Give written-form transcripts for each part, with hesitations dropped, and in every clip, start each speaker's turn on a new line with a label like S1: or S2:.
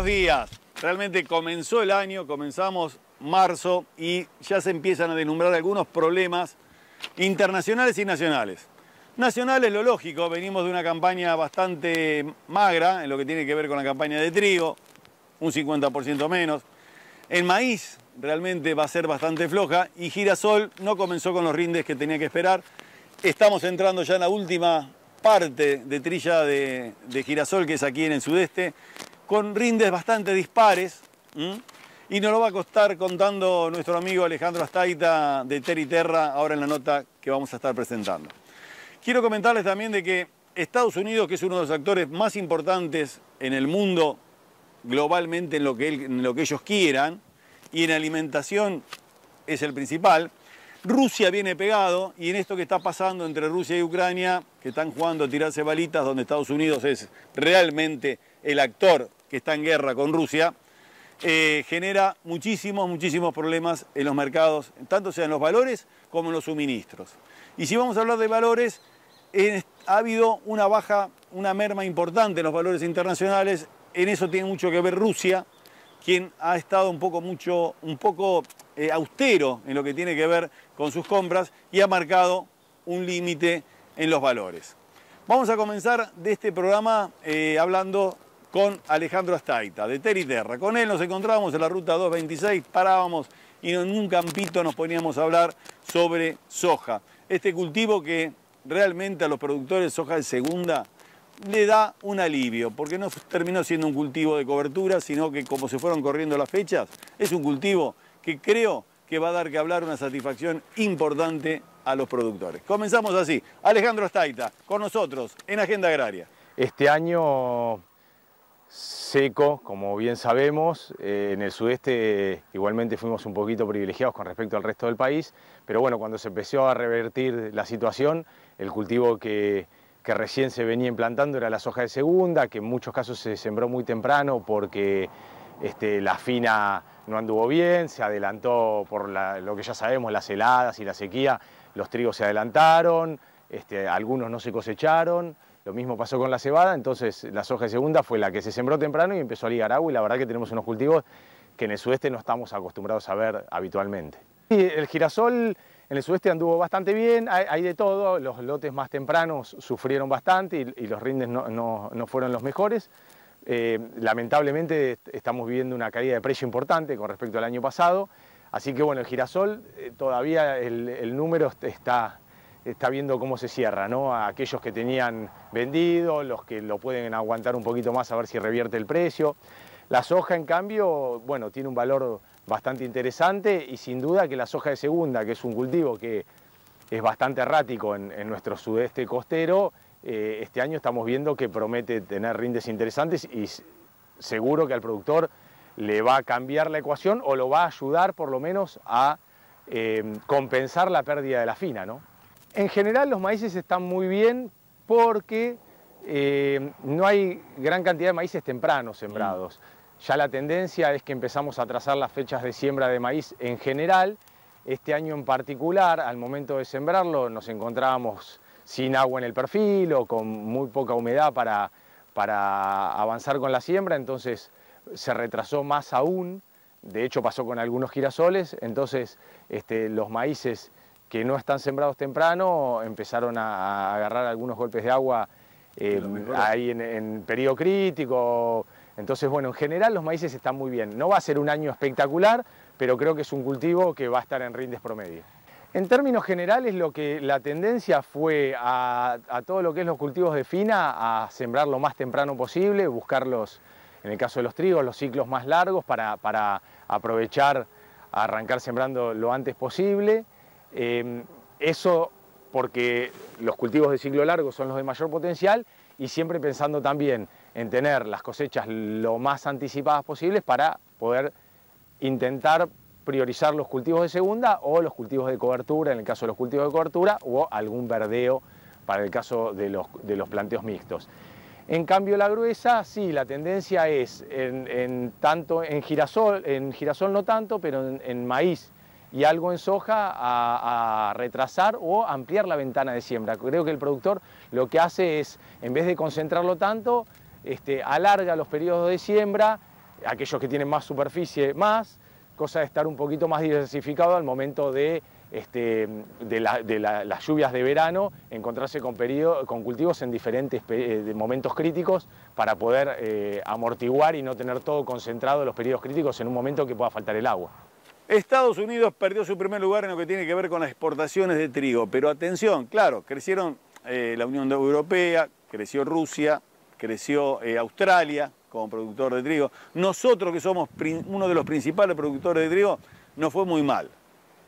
S1: días. Realmente comenzó el año, comenzamos marzo y ya se empiezan a deslumbrar algunos problemas internacionales y nacionales. Nacionales, lo lógico, venimos de una campaña bastante magra en lo que tiene que ver con la campaña de trigo, un 50% menos. El maíz realmente va a ser bastante floja y girasol no comenzó con los rindes que tenía que esperar. Estamos entrando ya en la última parte de trilla de girasol, que es aquí en el sudeste, con rindes bastante dispares. Y nos lo va a costar contando nuestro amigo Alejandro Astaita de Terra ahora en la nota que vamos a estar presentando. Quiero comentarles también de que Estados Unidos, que es uno de los actores más importantes en el mundo globalmente en lo que ellos quieran, y en alimentación es el principal, Rusia viene pegado, y en esto que está pasando entre Rusia y Ucrania, que están jugando a tirarse balitas, donde Estados Unidos es realmente el actor que está en guerra con Rusia, genera muchísimos problemas en los mercados, tanto sea en los valores como en los suministros. Y si vamos a hablar de valores, ha habido una merma importante en los valores internacionales. En eso tiene mucho que ver Rusia, quien ha estado un poco austero en lo que tiene que ver con sus compras y ha marcado un límite en los valores. Vamos a comenzar de este programa hablando con Alejandro Astaita, de Terra. Con él nos encontrábamos en la ruta 226, parábamos y en un campito nos poníamos a hablar sobre soja. Este cultivo que realmente a los productores de soja de segunda le da un alivio, porque no terminó siendo un cultivo de cobertura, sino que como se fueron corriendo las fechas, es un cultivo que creo que va a dar que hablar, una satisfacción importante a los productores. Comenzamos así. Alejandro Astaita, con nosotros en Agenda Agraria.
S2: Este año seco, como bien sabemos, en el sudeste igualmente fuimos un poquito privilegiados con respecto al resto del país, pero bueno, cuando se empezó a revertir la situación, el cultivo que recién se venía implantando era la soja de segunda, que en muchos casos se sembró muy temprano porque la fina no anduvo bien, se adelantó por lo que ya sabemos, las heladas y la sequía, los trigos se adelantaron, algunos no se cosecharon. Lo mismo pasó con la cebada, entonces la soja de segunda fue la que se sembró temprano y empezó a ligar agua, y la verdad que tenemos unos cultivos que en el sudeste no estamos acostumbrados a ver habitualmente. Y el girasol en el sudeste anduvo bastante bien, hay de todo, los lotes más tempranos sufrieron bastante y los rindes no fueron los mejores. Lamentablemente estamos viviendo una caída de precio importante con respecto al año pasado, así que bueno, el girasol todavía el número está viendo cómo se cierra, ¿no? A aquellos que tenían vendido, los que lo pueden aguantar un poquito más a ver si revierte el precio. La soja, en cambio, bueno, tiene un valor bastante interesante y sin duda que la soja de segunda, que es un cultivo que es bastante errático en nuestro sudeste costero, este año estamos viendo que promete tener rindes interesantes y seguro que al productor le va a cambiar la ecuación o lo va a ayudar por lo menos a compensar la pérdida de la fina, ¿no? En general los maíces están muy bien porque no hay gran cantidad de maíces tempranos sembrados. Ya la tendencia es que empezamos a trazar las fechas de siembra de maíz en general. Este año en particular, al momento de sembrarlo, nos encontrábamos sin agua en el perfil o con muy poca humedad para avanzar con la siembra, entonces se retrasó más aún. De hecho pasó con algunos girasoles, entonces los maíces que no están sembrados temprano empezaron a agarrar algunos golpes de agua ahí en periodo crítico. Entonces, bueno, en general los maíces están muy bien. No va a ser un año espectacular, pero creo que es un cultivo que va a estar en rindes promedio. En términos generales, la tendencia fue a todo lo que es los cultivos de fina, a sembrar lo más temprano posible, buscarlos, en el caso de los trigos, los ciclos más largos para aprovechar, a arrancar sembrando lo antes posible. Eso porque los cultivos de ciclo largo son los de mayor potencial y siempre pensando también en tener las cosechas lo más anticipadas posibles para poder intentar priorizar los cultivos de segunda o los cultivos de cobertura, en el caso de los cultivos de cobertura, o algún verdeo para el caso de los planteos mixtos. En cambio la gruesa, sí, la tendencia es tanto en girasol no tanto, pero en maíz y algo en soja a retrasar o ampliar la ventana de siembra. Creo que el productor lo que hace es, en vez de concentrarlo tanto, alarga los periodos de siembra, aquellos que tienen más superficie más, cosa de estar un poquito más diversificado al momento de las lluvias de verano, encontrarse con cultivos en diferentes momentos críticos para poder amortiguar y no tener todo concentrado en los periodos críticos en un momento que pueda faltar el agua.
S1: Estados Unidos perdió su primer lugar en lo que tiene que ver con las exportaciones de trigo, pero atención, claro, crecieron la Unión Europea, creció Rusia, creció Australia como productor de trigo. Nosotros, que somos uno de los principales productores de trigo, nos fue muy mal,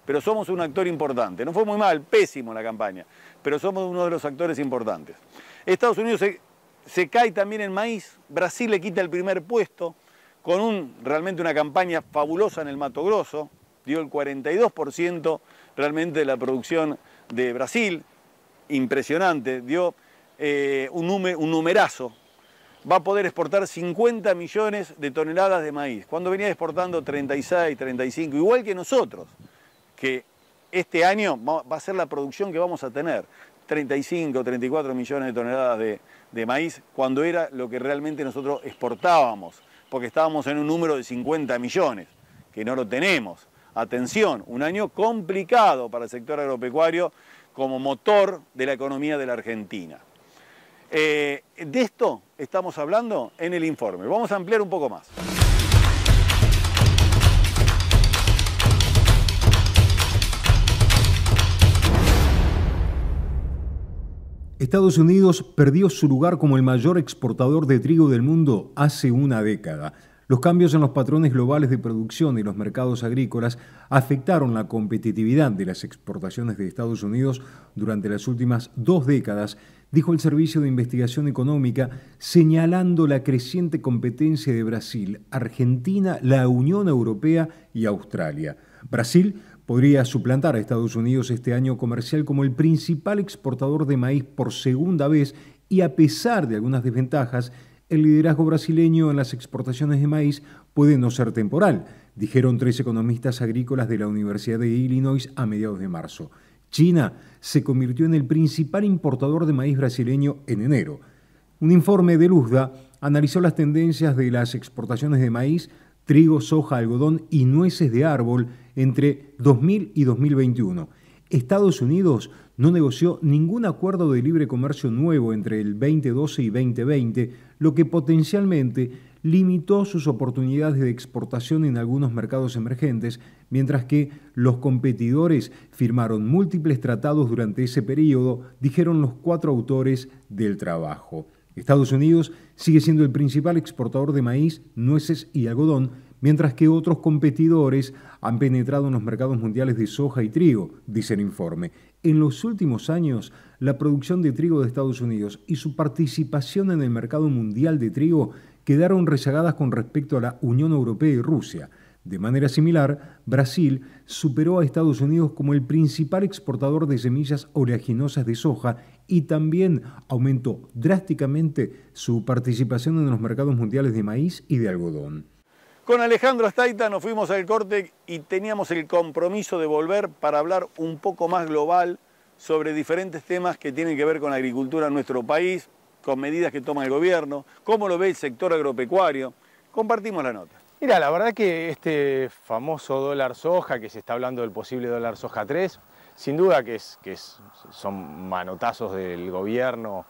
S1: pero somos un actor importante. No fue muy mal, pésimo la campaña, pero somos uno de los actores importantes. Estados Unidos se cae también en maíz, Brasil le quita el primer puesto, con realmente una campaña fabulosa en el Mato Grosso, dio el 42% realmente de la producción de Brasil, impresionante, dio un numerazo. Va a poder exportar 50 millones de toneladas de maíz, cuando venía exportando 36, 35, igual que nosotros, que este año va a ser la producción que vamos a tener, 35, 34 millones de toneladas de maíz, cuando era lo que realmente nosotros exportábamos, porque estábamos en un número de 50 millones, que no lo tenemos. Atención, un año complicado para el sector agropecuario como motor de la economía de la Argentina. De esto estamos hablando en el informe. Vamos a ampliar un poco más.
S3: Estados Unidos perdió su lugar como el mayor exportador de trigo del mundo hace una década. Los cambios en los patrones globales de producción y los mercados agrícolas afectaron la competitividad de las exportaciones de Estados Unidos durante las últimas 2 décadas, dijo el Servicio de Investigación Económica, señalando la creciente competencia de Brasil, Argentina, la Unión Europea y Australia. Brasil podría suplantar a Estados Unidos este año comercial como el principal exportador de maíz por segunda vez y, a pesar de algunas desventajas, el liderazgo brasileño en las exportaciones de maíz puede no ser temporal, dijeron 3 economistas agrícolas de la Universidad de Illinois a mediados de marzo. China se convirtió en el principal importador de maíz brasileño en enero. Un informe de Luzda analizó las tendencias de las exportaciones de maíz, trigo, soja, algodón y nueces de árbol entre 2000 y 2021. Estados Unidos no negoció ningún acuerdo de libre comercio nuevo entre el 2012 y 2020, lo que potencialmente limitó sus oportunidades de exportación en algunos mercados emergentes, mientras que los competidores firmaron múltiples tratados durante ese periodo, dijeron los 4 autores del trabajo. Estados Unidos sigue siendo el principal exportador de maíz, nueces y algodón, mientras que otros competidores han penetrado en los mercados mundiales de soja y trigo, dice el informe. En los últimos años, la producción de trigo de Estados Unidos y su participación en el mercado mundial de trigo quedaron rezagadas con respecto a la Unión Europea y Rusia. De manera similar, Brasil superó a Estados Unidos como el principal exportador de semillas oleaginosas de soja y también aumentó drásticamente su participación en los mercados mundiales de maíz y de algodón.
S1: Con Alejandro Astaita nos fuimos al corte y teníamos el compromiso de volver para hablar un poco más global sobre diferentes temas que tienen que ver con la agricultura en nuestro país, con medidas que toma el gobierno, cómo lo ve el sector agropecuario. Compartimos la nota.
S2: Mira, la verdad que este famoso dólar soja, que se está hablando del posible dólar soja 3, sin duda que son manotazos del gobierno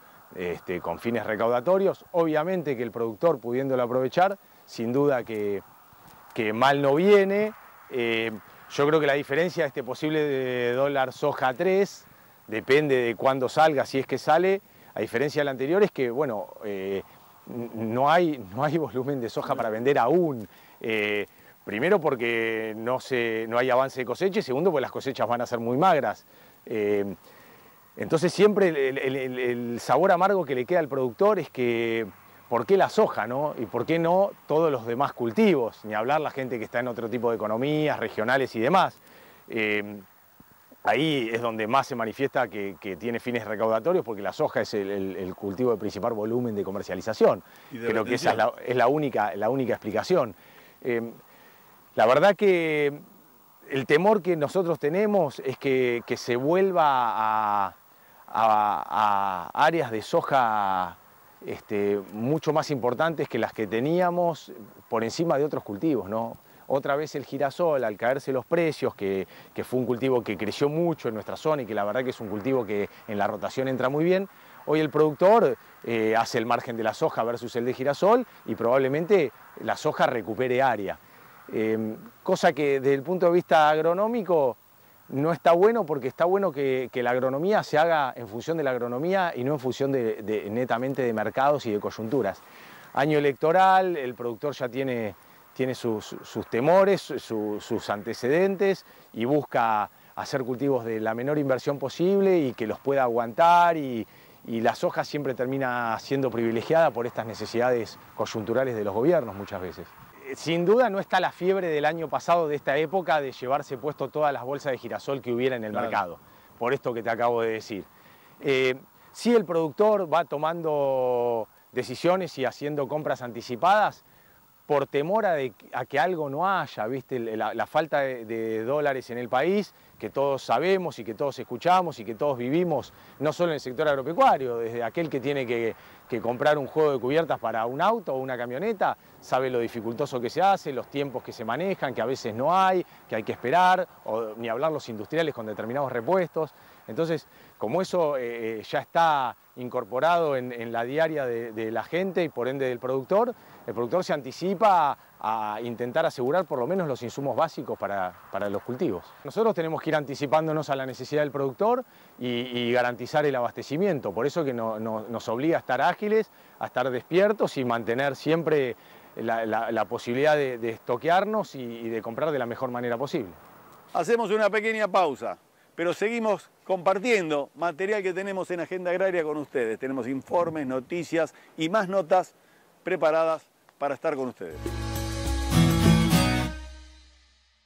S2: con fines recaudatorios. Obviamente que el productor, pudiéndolo aprovechar, sin duda que mal no viene. Yo creo que la diferencia de este posible de dólar soja 3 depende de cuándo salga, si es que sale. A diferencia del anterior es que, bueno, no hay volumen de soja para vender aún. Primero porque no hay avance de cosecha y segundo porque las cosechas van a ser muy magras. Entonces siempre el sabor amargo que le queda al productor es que ¿por qué la soja, no? ¿Y por qué no todos los demás cultivos? Ni hablar la gente que está en otro tipo de economías, regionales y demás. Ahí es donde más se manifiesta que tiene fines recaudatorios, porque la soja es el cultivo de principal volumen de comercialización. Creo que esa es la única explicación. La verdad que el temor que nosotros tenemos es que se vuelva a áreas de soja mucho más importantes que las que teníamos por encima de otros cultivos, ¿no? Otra vez el girasol, al caerse los precios, que fue un cultivo que creció mucho en nuestra zona y que la verdad que es un cultivo que en la rotación entra muy bien, hoy el productor hace el margen de la soja versus el de girasol y probablemente la soja recupere área. Cosa que desde el punto de vista agronómico no está bueno, porque está bueno que la agronomía se haga en función de la agronomía y no en función netamente de mercados y de coyunturas. Año electoral, el productor ya tiene sus temores, sus antecedentes y busca hacer cultivos de la menor inversión posible y que los pueda aguantar y la soja siempre termina siendo privilegiada por estas necesidades coyunturales de los gobiernos muchas veces. Sin duda no está la fiebre del año pasado de esta época de llevarse puesto todas las bolsas de girasol que hubiera en el mercado, por esto que te acabo de decir. Sí, el productor va tomando decisiones y haciendo compras anticipadas por temor a que algo no haya, ¿viste? La falta de dólares en el país, que todos sabemos y que todos escuchamos y que todos vivimos, no solo en el sector agropecuario, desde aquel que tiene que comprar un juego de cubiertas para un auto o una camioneta, sabe lo dificultoso que se hace, los tiempos que se manejan, que a veces no hay, que hay que esperar, o ni hablar los industriales con determinados repuestos. Entonces, como eso ya está incorporado en la diaria de la gente y por ende del productor, el productor se anticipa a intentar asegurar por lo menos los insumos básicos para los cultivos. Nosotros tenemos que ir anticipándonos a la necesidad del productor y garantizar el abastecimiento, por eso que nos obliga a estar ágiles, a estar despiertos y mantener siempre la posibilidad de estoquearnos y de comprar de la mejor manera posible.
S1: Hacemos una pequeña pausa, pero seguimos compartiendo material que tenemos en Agenda Agraria con ustedes. Tenemos informes, noticias y más notas preparadas para estar con ustedes.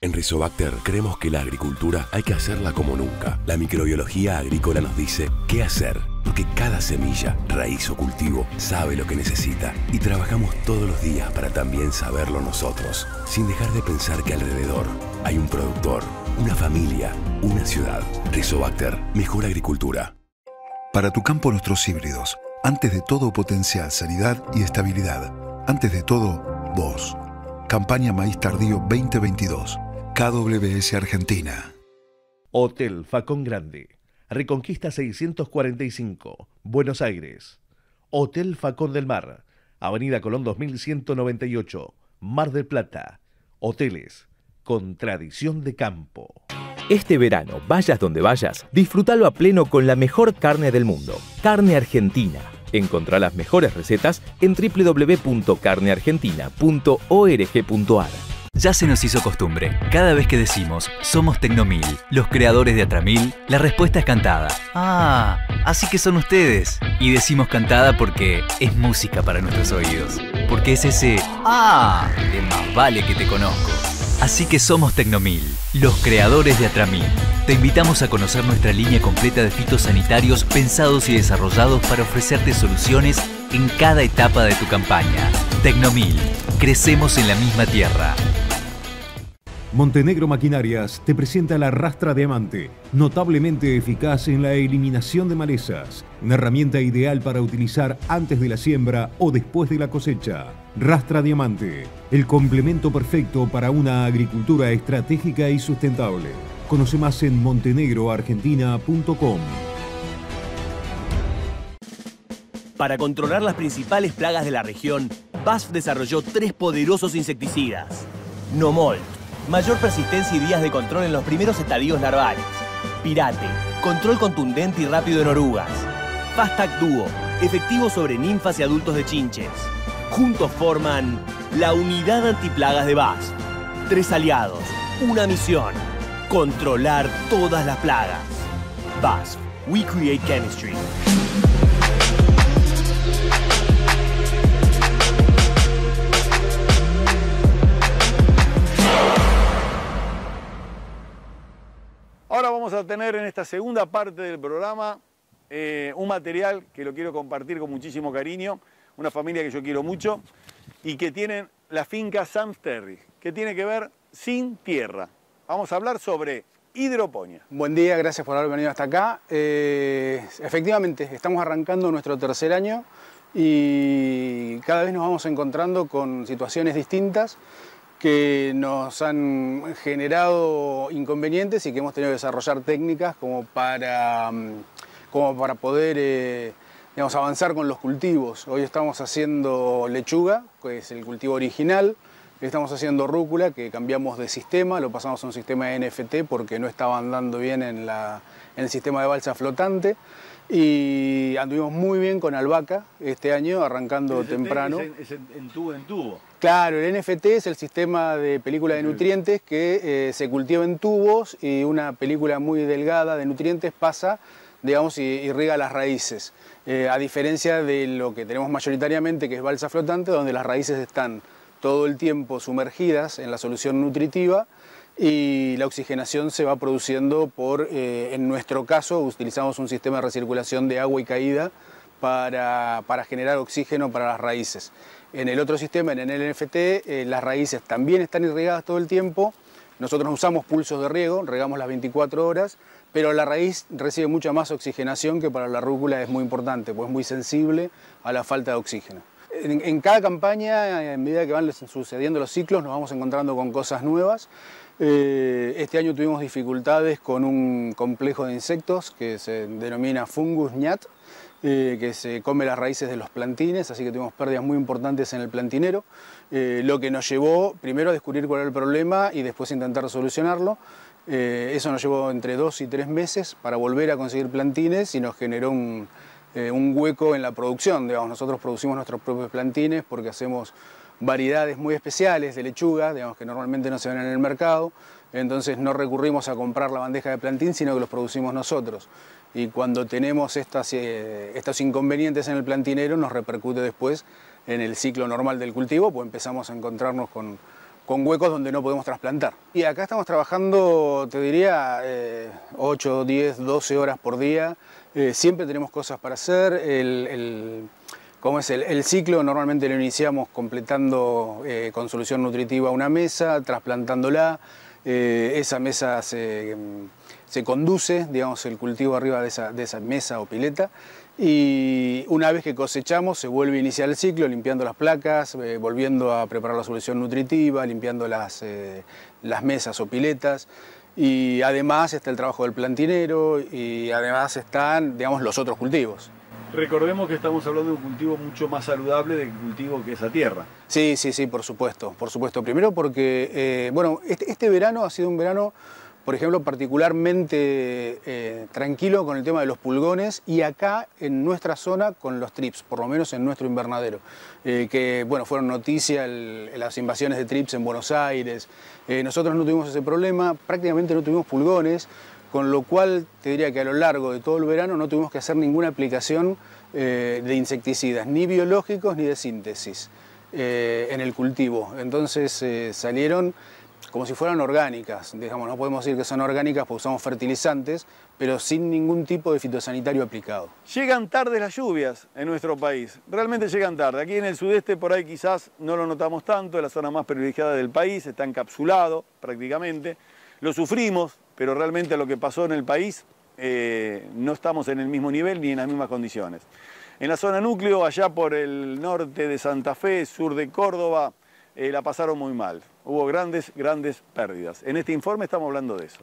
S4: En Rizobacter creemos que la agricultura hay que hacerla como nunca. La microbiología agrícola nos dice qué hacer, porque cada semilla, raíz o cultivo sabe lo que necesita y trabajamos todos los días para también saberlo nosotros, sin dejar de pensar que alrededor hay un productor, una familia, una ciudad. Rizobacter, mejor agricultura.
S5: Para tu campo nuestros híbridos, antes de todo potencial, sanidad y estabilidad. Antes de todo, vos. Campaña Maíz Tardío 2022. KWS Argentina.
S6: Hotel Facón Grande, Reconquista 645, Buenos Aires. Hotel Facón del Mar, Avenida Colón 2198, Mar del Plata. Hoteles con tradición de campo.
S7: Este verano, vayas donde vayas, disfrútalo a pleno con la mejor carne del mundo, Carne Argentina. Encontrá las mejores recetas en www.carneargentina.org.ar.
S8: Ya se nos hizo costumbre. Cada vez que decimos somos Tecnomil, los creadores de Atramil, la respuesta es cantada. Ah, así que son ustedes. Y decimos cantada porque es música para nuestros oídos. Porque es ese ah, de más vale que te conozco. Así que somos Tecnomil, los creadores de Atramil. Te invitamos a conocer nuestra línea completa de fitosanitarios pensados y desarrollados para ofrecerte soluciones en cada etapa de tu campaña. Tecnomil, crecemos en la misma tierra.
S3: Montenegro Maquinarias te presenta la Rastra Diamante, notablemente eficaz en la eliminación de malezas. Una herramienta ideal para utilizar antes de la siembra o después de la cosecha. Rastra Diamante, el complemento perfecto para una agricultura estratégica y sustentable. Conoce más en montenegroargentina.com.
S9: Para controlar las principales plagas de la región, BASF desarrolló 3 poderosos insecticidas. Nomolt, mayor persistencia y días de control en los primeros estadios larvales. Pirate, control contundente y rápido en orugas. Fastac Duo, efectivo sobre ninfas y adultos de chinches. Juntos forman la unidad antiplagas de BASF. 3 aliados, una misión: controlar todas las plagas. BASF, we create chemistry.
S1: Ahora vamos a tener en esta segunda parte del programa un material que lo quiero compartir con muchísimo cariño, una familia que yo quiero mucho y que tienen la finca Sam's Terry, que tiene que ver sin tierra. Vamos a hablar sobre hidroponía.
S10: Buen día, gracias por haber venido hasta acá. Efectivamente, estamos arrancando nuestro tercer año y cada vez nos vamos encontrando con situaciones distintas que nos han generado inconvenientes y que hemos tenido que desarrollar técnicas como para poder digamos, avanzar con los cultivos. Hoy estamos haciendo lechuga, que es el cultivo original, estamos haciendo rúcula, que cambiamos de sistema, lo pasamos a un sistema de NFT porque no estaba andando bien en el sistema de balsa flotante, y anduvimos muy bien con albahaca este año, arrancando temprano.
S1: Es en tubo en tubo.
S10: Claro, el NFT es el sistema de película de nutrientes que se cultiva en tubos, y una película muy delgada de nutrientes pasa, digamos, y riega las raíces. A diferencia de lo que tenemos mayoritariamente, que es balsa flotante, donde las raíces están todo el tiempo sumergidas en la solución nutritiva y la oxigenación se va produciendo en nuestro caso, utilizamos un sistema de recirculación de agua y caída para generar oxígeno para las raíces. En el otro sistema, en el NFT, las raíces también están irrigadas todo el tiempo. Nosotros no usamos pulsos de riego, regamos las 24 horas, pero la raíz recibe mucha más oxigenación, que para la rúcula es muy importante, pues es muy sensible a la falta de oxígeno. En cada campaña, en medida que van sucediendo los ciclos, nos vamos encontrando con cosas nuevas. Este año tuvimos dificultades con un complejo de insectos que se denomina fungus ñat, que se come las raíces de los plantines, así que tuvimos pérdidas muy importantes en el plantinero, lo que nos llevó primero a descubrir cuál era el problema y después intentar solucionarlo. Eso nos llevó entre 2 y 3 meses para volver a conseguir plantines, y nos generó un hueco en la producción. Digamos, nosotros producimos nuestros propios plantines porque hacemos variedades muy especiales de lechuga, digamos, que normalmente no se ven en el mercado, entonces no recurrimos a comprar la bandeja de plantín, sino que los producimos nosotros. Y cuando tenemos estos inconvenientes en el plantinero, nos repercute después en el ciclo normal del cultivo, pues empezamos a encontrarnos con huecos donde no podemos trasplantar. Y acá estamos trabajando, te diría, 8, 10, 12 horas por día. Siempre tenemos cosas para hacer. El ciclo normalmente lo iniciamos completando con solución nutritiva una mesa, trasplantándola. Esa mesa se conduce, digamos, el cultivo arriba de esa mesa o pileta, y una vez que cosechamos se vuelve a iniciar el ciclo limpiando las placas, volviendo a preparar la solución nutritiva, limpiando las mesas o piletas, y además está el trabajo del plantinero, y además están, digamos, los otros cultivos.
S1: Recordemos que estamos hablando de un cultivo mucho más saludable del cultivo que es a tierra.
S10: Sí, por supuesto. Primero porque, bueno, este verano ha sido un verano, por ejemplo, particularmente tranquilo con el tema de los pulgones, y acá en nuestra zona con los trips, por lo menos en nuestro invernadero, que bueno, fueron noticia las invasiones de trips en Buenos Aires. Nosotros no tuvimos ese problema, prácticamente no tuvimos pulgones, con lo cual te diría que a lo largo de todo el verano no tuvimos que hacer ninguna aplicación de insecticidas, ni biológicos ni de síntesis en el cultivo. Entonces salieron como si fueran orgánicas, digamos, no podemos decir que son orgánicas porque usamos fertilizantes, pero sin ningún tipo de fitosanitario aplicado.
S1: Llegan tarde las lluvias en nuestro país, realmente llegan tarde. Aquí en el sudeste por ahí quizás no lo notamos tanto, es la zona más privilegiada del país, está encapsulado prácticamente, lo sufrimos, pero realmente lo que pasó en el país no estamos en el mismo nivel ni en las mismas condiciones. En la zona núcleo, allá por el norte de Santa Fe, sur de Córdoba, la pasaron muy mal. Hubo grandes pérdidas. En este informe estamos hablando de eso.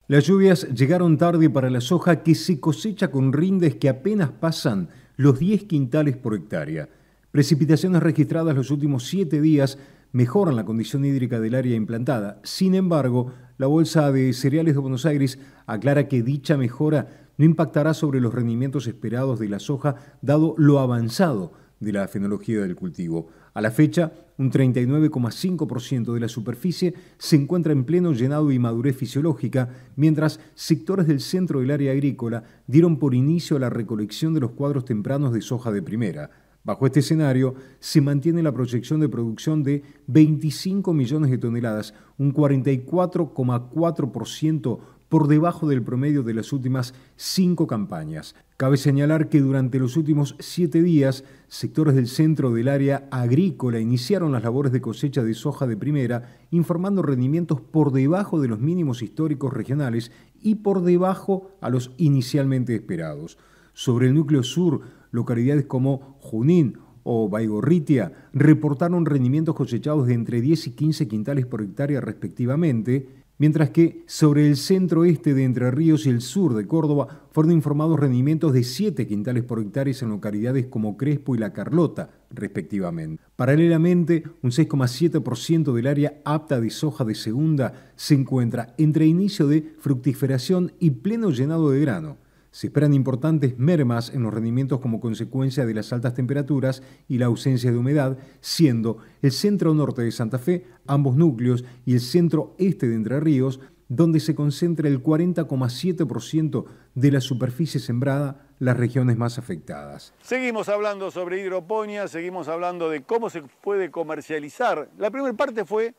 S3: Las lluvias llegaron tarde para la soja, que se cosecha con rindes que apenas pasan los 10 quintales por hectárea. Precipitaciones registradas los últimos 7 días mejoran la condición hídrica del área implantada. Sin embargo, la Bolsa de Cereales de Buenos Aires aclara que dicha mejora no impactará sobre los rendimientos esperados de la soja, dado lo avanzado de la fenología del cultivo. A la fecha, un 39,5% de la superficie se encuentra en pleno llenado y madurez fisiológica, mientras sectores del centro del área agrícola dieron por inicio a la recolección de los cuadros tempranos de soja de primera. Bajo este escenario, se mantiene la proyección de producción de 25 millones de toneladas, un 44,4% por debajo del promedio de las últimas 5 campañas. Cabe señalar que durante los últimos 7 días, sectores del centro del área agrícola iniciaron las labores de cosecha de soja de primera, informando rendimientos por debajo de los mínimos históricos regionales y por debajo a los inicialmente esperados. Sobre el núcleo sur, Localidades como Junín o Baigorritia reportaron rendimientos cosechados de entre 10 y 15 quintales por hectárea respectivamente, mientras que sobre el centro-este de Entre Ríos y el sur de Córdoba fueron informados rendimientos de 7 quintales por hectárea en localidades como Crespo y La Carlota, respectivamente. Paralelamente, un 6,7% del área apta de soja de segunda se encuentra entre inicio de fructiferación y pleno llenado de grano. Se esperan importantes mermas en los rendimientos como consecuencia de las altas temperaturas y la ausencia de humedad, siendo el centro-norte de Santa Fe, ambos núcleos, y el centro-este de Entre Ríos, donde se concentra el 40,7% de la superficie sembrada, las regiones más afectadas.
S1: Seguimos hablando sobre hidroponía, seguimos hablando de cómo se puede comercializar. La primera parte fue,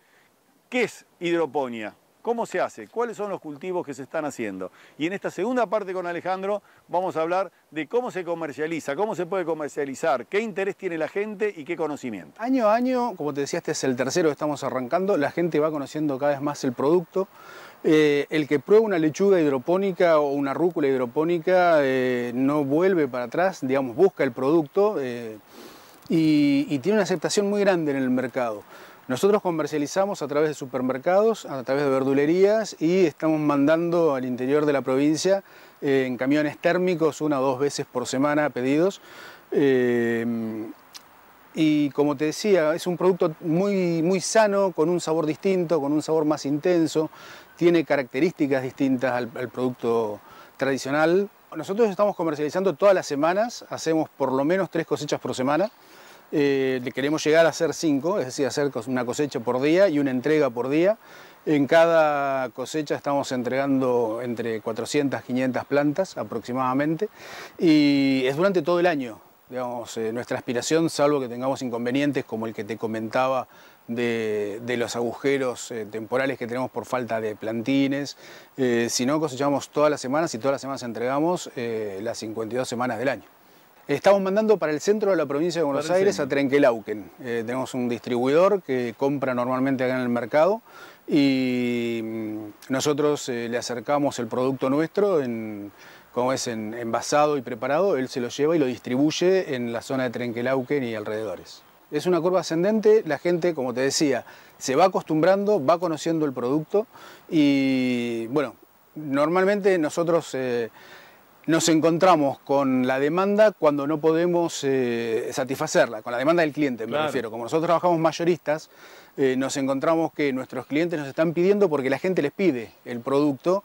S1: ¿qué es hidroponía? ¿Cómo se hace? ¿Cuáles son los cultivos que se están haciendo? Y en esta segunda parte con Alejandro vamos a hablar de cómo se comercializa, cómo se puede comercializar, qué interés tiene la gente y qué conocimiento.
S10: Año a año, como te decía, este es el tercero que estamos arrancando, la gente va conociendo cada vez más el producto. El que prueba una lechuga hidropónica o una rúcula hidropónica no vuelve para atrás, digamos, busca el producto y tiene una aceptación muy grande en el mercado. Nosotros comercializamos a través de supermercados, a través de verdulerías y estamos mandando al interior de la provincia en camiones térmicos 1 o 2 veces por semana pedidos. Y como te decía, es un producto muy sano, con un sabor distinto, con un sabor más intenso, tiene características distintas al producto tradicional. Nosotros estamos comercializando todas las semanas, hacemos por lo menos 3 cosechas por semana. Queremos llegar a hacer 5, es decir, hacer una cosecha por día y una entrega por día. En cada cosecha estamos entregando entre 400 y 500 plantas aproximadamente y es durante todo el año. Digamos, nuestra aspiración, salvo que tengamos inconvenientes como el que te comentaba de los agujeros temporales que tenemos por falta de plantines, si no cosechamos todas las semanas y todas las semanas entregamos las 52 semanas del año. Estamos mandando para el centro de la provincia de Buenos Aires a Trenquelauquen. Tenemos un distribuidor que compra normalmente acá en el mercado y nosotros le acercamos el producto nuestro, como es envasado y preparado, él se lo lleva y lo distribuye en la zona de Trenquelauquen y alrededores. Es una curva ascendente, la gente, como te decía, se va acostumbrando, va conociendo el producto y bueno, normalmente nosotros nos encontramos con la demanda cuando no podemos satisfacerla, con la demanda del cliente me refiero. Como nosotros trabajamos mayoristas, nos encontramos que nuestros clientes nos están pidiendo porque la gente les pide el producto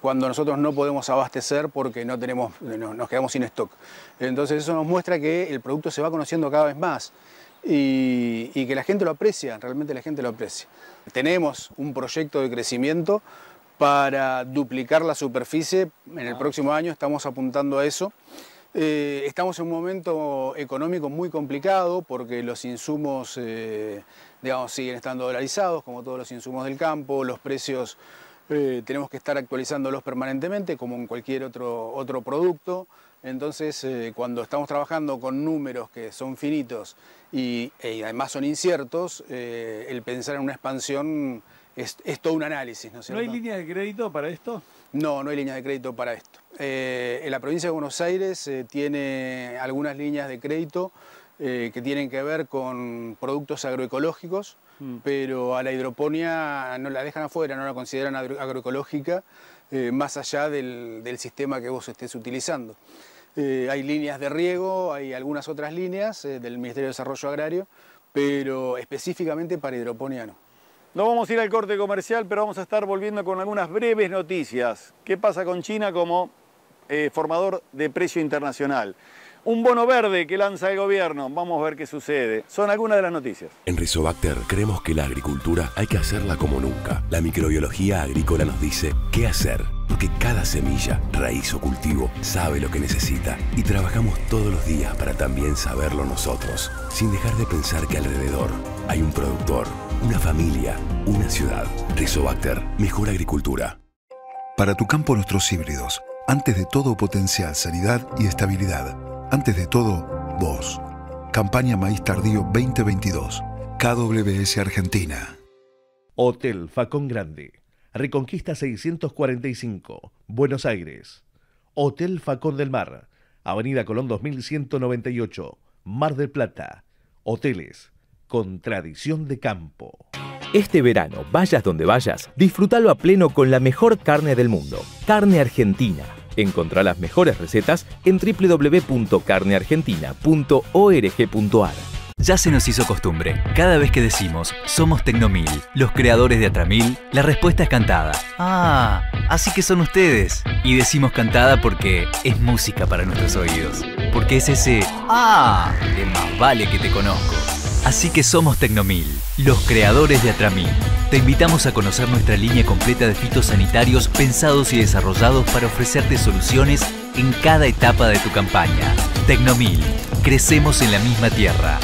S10: cuando nosotros no podemos abastecer porque nos quedamos sin stock. Entonces eso nos muestra que el producto se va conociendo cada vez más y que la gente lo aprecia, realmente la gente lo aprecia. Tenemos un proyecto de crecimiento para duplicar la superficie. En el próximo año estamos apuntando a eso. Estamos en un momento económico muy complicado porque los insumos digamos, siguen estando dolarizados, como todos los insumos del campo. Los precios tenemos que estar actualizándolos permanentemente, como en cualquier otro producto. Entonces, cuando estamos trabajando con números que son finitos y además son inciertos, el pensar en una expansión es todo un análisis, ¿no es cierto?
S1: ¿No hay línea de crédito para esto?
S10: No, no hay línea de crédito para esto. En la provincia de Buenos Aires tiene algunas líneas de crédito que tienen que ver con productos agroecológicos, pero a la hidroponía no la dejan afuera, no la consideran agroecológica, más allá del sistema que vos estés utilizando. Hay líneas de riego, hay algunas otras líneas del Ministerio de Desarrollo Agrario, pero específicamente para hidroponía no.
S1: No vamos a ir al corte comercial, pero vamos a estar volviendo con algunas breves noticias. ¿Qué pasa con China como formador de precio internacional? Un bono verde que lanza el gobierno. Vamos a ver qué sucede. Son algunas de las noticias.
S4: En Rizobacter creemos que la agricultura hay que hacerla como nunca. La microbiología agrícola nos dice qué hacer, porque cada semilla, raíz o cultivo sabe lo que necesita. Y trabajamos todos los días para también saberlo nosotros, sin dejar de pensar que alrededor hay un productor, una familia, una ciudad. Rizobacter, mejor agricultura.
S5: Para tu campo nuestros híbridos, antes de todo potencial, sanidad y estabilidad. Antes de todo, vos. Campaña Maíz Tardío 2022. KWS Argentina.
S6: Hotel Facón Grande. Reconquista 645, Buenos Aires. Hotel Facón del Mar. Avenida Colón 2198, Mar del Plata. Hoteles con tradición de campo.
S7: Este verano, vayas donde vayas, disfrútalo a pleno con la mejor carne del mundo. Carne Argentina. Encontrá las mejores recetas en www.carneargentina.org.ar.
S8: Ya se nos hizo costumbre. Cada vez que decimos somos Tecnomil, los creadores de Atramil, la respuesta es cantada. Ah, así que son ustedes. Y decimos cantada porque es música para nuestros oídos. Porque es ese de más vale que te conozco. Así que somos Tecnomil, los creadores de Atramil. Te invitamos a conocer nuestra línea completa de fitosanitarios pensados y desarrollados para ofrecerte soluciones en cada etapa de tu campaña. Tecnomil, crecemos en la misma tierra.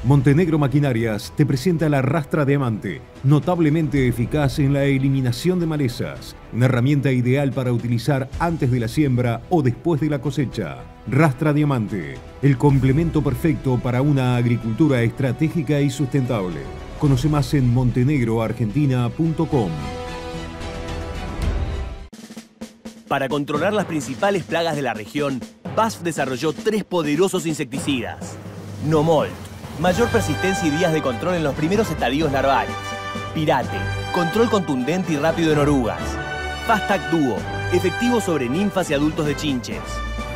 S3: Montenegro Maquinarias te presenta la Rastra Diamante, notablemente eficaz en la eliminación de malezas. Una herramienta ideal para utilizar antes de la siembra o después de la cosecha. Rastra Diamante, el complemento perfecto para una agricultura estratégica y sustentable. Conoce más en montenegroargentina.com.
S9: Para controlar las principales plagas de la región, BASF desarrolló 3 poderosos insecticidas. No-Molt, mayor persistencia y días de control en los primeros estadios larvales. Pirate, control contundente y rápido en orugas. Fast-Tac Duo, efectivo sobre ninfas y adultos de chinches.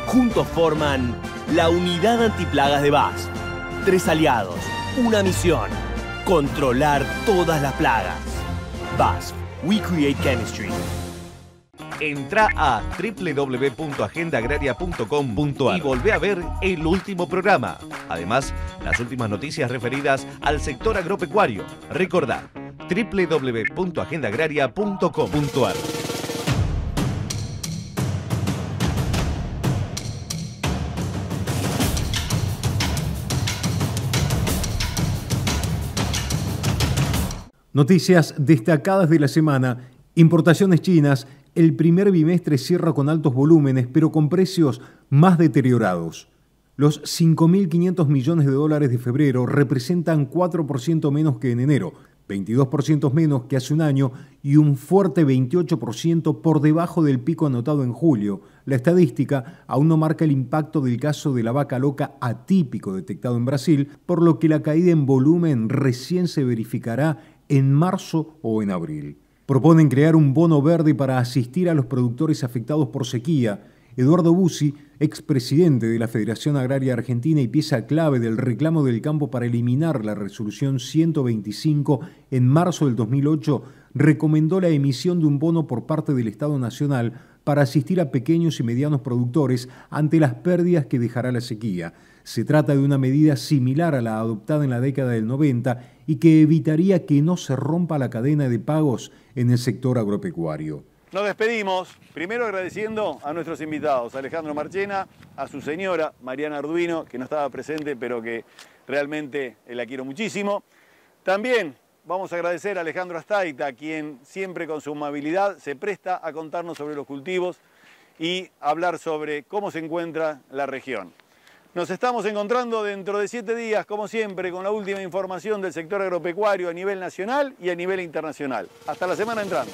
S9: Juntos forman la unidad antiplagas de BASF. 3 aliados, una misión: controlar todas las plagas. BASF, we create chemistry.
S6: Entra a www.agendaagraria.com.ar y volvé a ver el último programa. Además, las últimas noticias referidas al sector agropecuario. Recordá, www.agendaagraria.com.ar.
S3: Noticias destacadas de la semana. Importaciones chinas. El primer bimestre cierra con altos volúmenes, pero con precios más deteriorados. Los 5.500 millones de dólares de febrero representan 4% menos que en enero, 22% menos que hace un año y un fuerte 28% por debajo del pico anotado en julio. La estadística aún no marca el impacto del caso de la vaca loca atípico detectado en Brasil, por lo que la caída en volumen recién se verificará en marzo o en abril. Proponen crear un bono verde para asistir a los productores afectados por sequía. Eduardo Bussi, expresidente de la Federación Agraria Argentina y pieza clave del reclamo del campo para eliminar la resolución 125 en marzo del 2008, recomendó la emisión de un bono por parte del Estado Nacional para asistir a pequeños y medianos productores ante las pérdidas que dejará la sequía. Se trata de una medida similar a la adoptada en la década del 90 y que evitaría que no se rompa la cadena de pagos en el sector agropecuario.
S1: Nos despedimos, primero agradeciendo a nuestros invitados, a Alejandro Marchena, a su señora Mariana Arduino, que no estaba presente, pero que realmente la quiero muchísimo. También vamos a agradecer a Alejandro Astaita, quien siempre con su amabilidad se presta a contarnos sobre los cultivos y hablar sobre cómo se encuentra la región. Nos estamos encontrando dentro de 7 días, como siempre, con la última información del sector agropecuario a nivel nacional y a nivel internacional. Hasta la semana entrante.